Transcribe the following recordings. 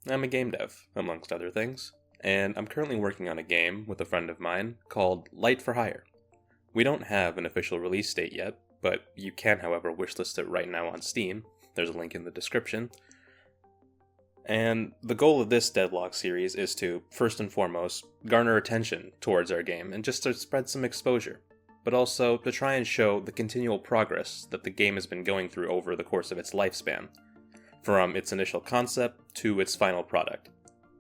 I'm a game dev, amongst other things, and I'm currently working on a game with a friend of mine called Light for Hire. We don't have an official release date yet, but you can, however, wishlist it right now on Steam. There's a link in the description. And the goal of this Deadlock series is to, first and foremost, garner attention towards our game and just to spread some exposure, but also to try and show the continual progress that the game has been going through over the course of its lifespan, from its initial concept to its final product.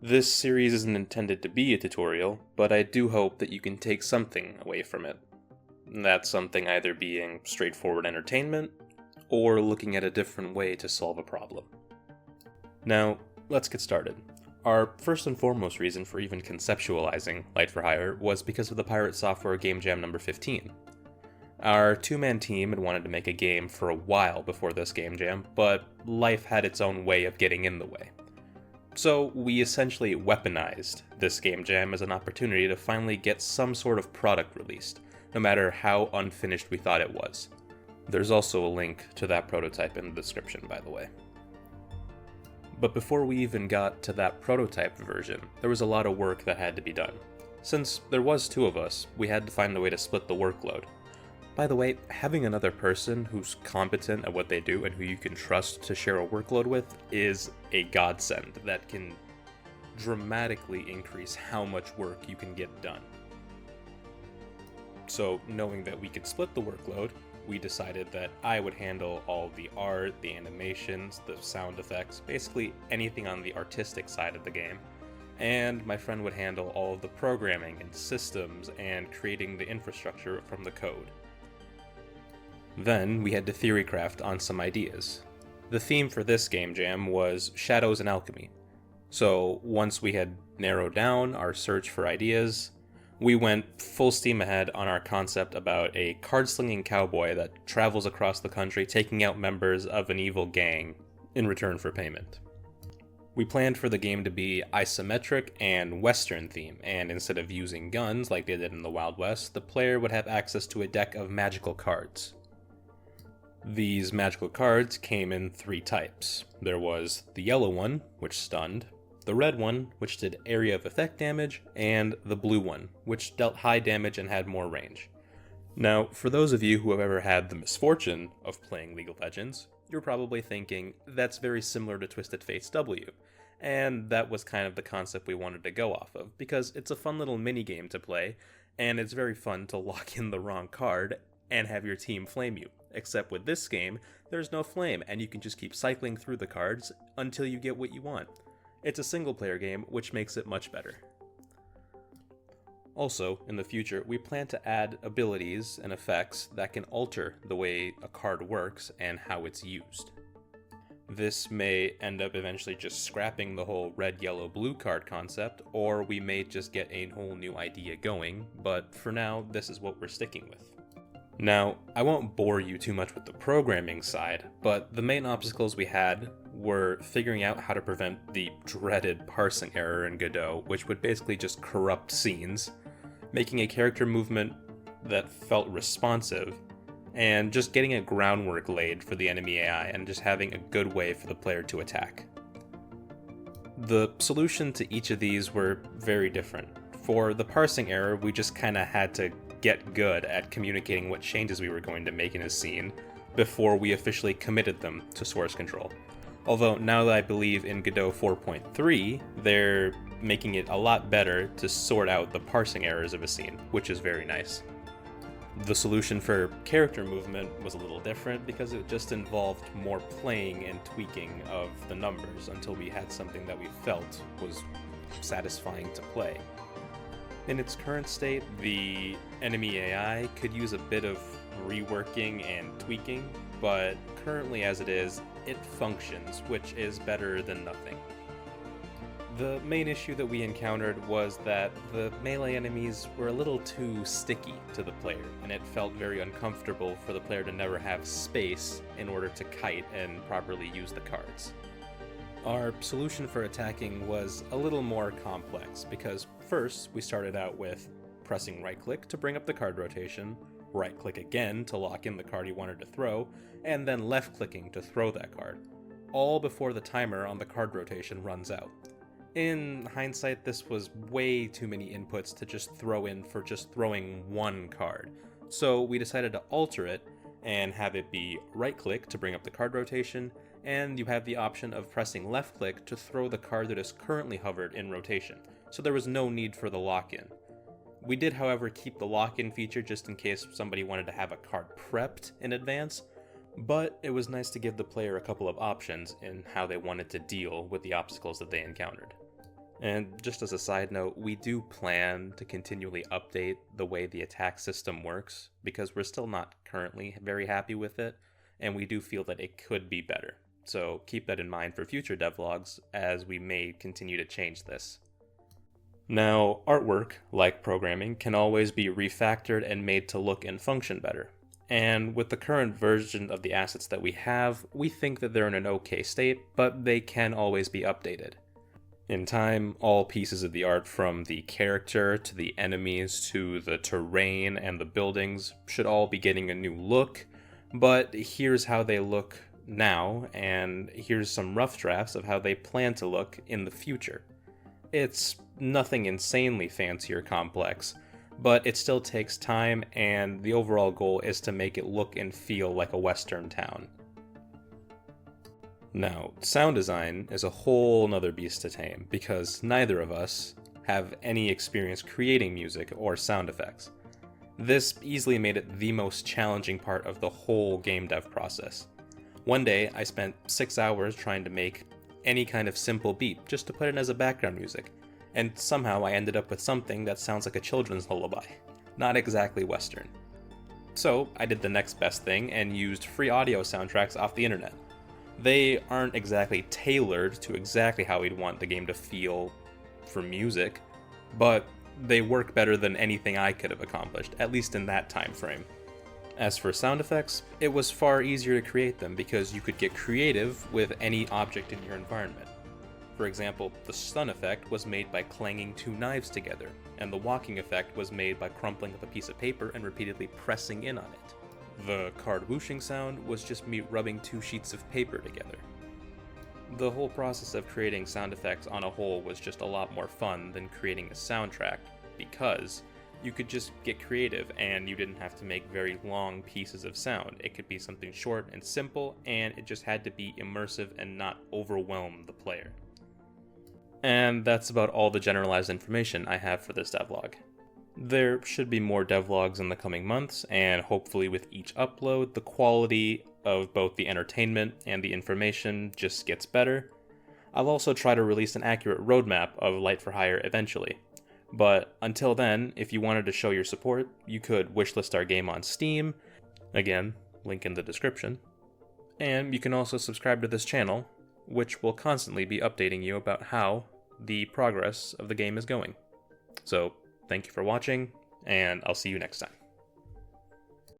This series isn't intended to be a tutorial, but I do hope that you can take something away from it. That something either being straightforward entertainment, or looking at a different way to solve a problem. Now, let's get started. Our first and foremost reason for even conceptualizing Light for Hire was because of the Pirate Software Game Jam number 15. Our two-man team had wanted to make a game for a while before this game jam, but life had its own way of getting in the way. So we essentially weaponized this game jam as an opportunity to finally get some sort of product released, no matter how unfinished we thought it was. There's also a link to that prototype in the description, by the way. But before we even got to that prototype version, there was a lot of work that had to be done. Since there was two of us, we had to find a way to split the workload. By the way, having another person who's competent at what they do and who you can trust to share a workload with is a godsend that can dramatically increase how much work you can get done. So, knowing that we could split the workload, we decided that I would handle all the art, the animations, the sound effects, basically anything on the artistic side of the game, and my friend would handle all of the programming and systems and creating the infrastructure from the code. Then we had to theorycraft on some ideas. The theme for this game jam was shadows and alchemy. So once we had narrowed down our search for ideas, we went full steam ahead on our concept about a card-slinging cowboy that travels across the country taking out members of an evil gang in return for payment. We planned for the game to be isometric and Western theme, and instead of using guns like they did in the Wild West, the player would have access to a deck of magical cards. These magical cards came in three types. There was the yellow one, which stunned, the red one, which did area of effect damage, and the blue one, which dealt high damage and had more range. Now, for those of you who have ever had the misfortune of playing League of Legends, you're probably thinking, that's very similar to Twisted Fate's W, and that was kind of the concept we wanted to go off of, because it's a fun little mini-game to play, and it's very fun to lock in the wrong card and have your team flame you. Except with this game, there's no flame, and you can just keep cycling through the cards until you get what you want. It's a single-player game, which makes it much better. Also, in the future, we plan to add abilities and effects that can alter the way a card works and how it's used. This may end up eventually just scrapping the whole red, yellow, blue card concept, or we may just get a whole new idea going, but for now, this is what we're sticking with. Now, I won't bore you too much with the programming side, but the main obstacles we had were figuring out how to prevent the dreaded parsing error in Godot, which would basically just corrupt scenes, making a character movement that felt responsive, and just getting a groundwork laid for the enemy AI and just having a good way for the player to attack. The solution to each of these were very different. For the parsing error, we just kinda had to get good at communicating what changes we were going to make in a scene before we officially committed them to source control. Although now that I believe in Godot 4.3, they're making it a lot better to sort out the parsing errors of a scene, which is very nice. The solution for character movement was a little different because it just involved more playing and tweaking of the numbers until we had something that we felt was satisfying to play. In its current state, the enemy AI could use a bit of reworking and tweaking, but currently as it is, it functions, which is better than nothing. The main issue that we encountered was that the melee enemies were a little too sticky to the player, and it felt very uncomfortable for the player to never have space in order to kite and properly use the cards. Our solution for attacking was a little more complex, because first we started out with pressing right-click to bring up the card rotation, right-click again to lock in the card you wanted to throw, and then left-clicking to throw that card, all before the timer on the card rotation runs out. In hindsight, this was way too many inputs to just throw in for just throwing one card, so we decided to alter it and have it be right-click to bring up the card rotation, and you have the option of pressing left-click to throw the card that is currently hovered in rotation, so there was no need for the lock-in. We did, however, keep the lock-in feature just in case somebody wanted to have a card prepped in advance, but it was nice to give the player a couple of options in how they wanted to deal with the obstacles that they encountered. And just as a side note, we do plan to continually update the way the attack system works, because we're still not currently very happy with it, and we do feel that it could be better. So keep that in mind for future devlogs, as we may continue to change this. Now, artwork, like programming, can always be refactored and made to look and function better. And with the current version of the assets that we have, we think that they're in an okay state, but they can always be updated. In time, all pieces of the art, from the character to the enemies to the terrain and the buildings, should all be getting a new look, but here's how they look now, and here's some rough drafts of how they plan to look in the future. It's nothing insanely fancy or complex, but it still takes time, and the overall goal is to make it look and feel like a Western town. Now, sound design is a whole nother beast to tame, because neither of us have any experience creating music or sound effects. This easily made it the most challenging part of the whole game dev process. One day, I spent 6 hours trying to make any kind of simple beat just to put it as a background music, and somehow I ended up with something that sounds like a children's lullaby. Not exactly Western. So, I did the next best thing and used free audio soundtracks off the internet. They aren't exactly tailored to exactly how we'd want the game to feel for music, but they work better than anything I could have accomplished, at least in that time frame. As for sound effects, it was far easier to create them because you could get creative with any object in your environment. For example, the stun effect was made by clanging 2 knives together, and the walking effect was made by crumpling up a piece of paper and repeatedly pressing in on it. The card whooshing sound was just me rubbing 2 sheets of paper together. The whole process of creating sound effects on a whole was just a lot more fun than creating a soundtrack, because you could just get creative and you didn't have to make very long pieces of sound. It could be something short and simple, and it just had to be immersive and not overwhelm the player. And that's about all the generalized information I have for this devlog. There should be more devlogs in the coming months, and hopefully with each upload, the quality of both the entertainment and the information just gets better. I'll also try to release an accurate roadmap of Light for Hire eventually. But until then, if you wanted to show your support, you could wishlist our game on Steam. Again, link in the description. And you can also subscribe to this channel, which will constantly be updating you about how the progress of the game is going. So, thank you for watching, and I'll see you next time.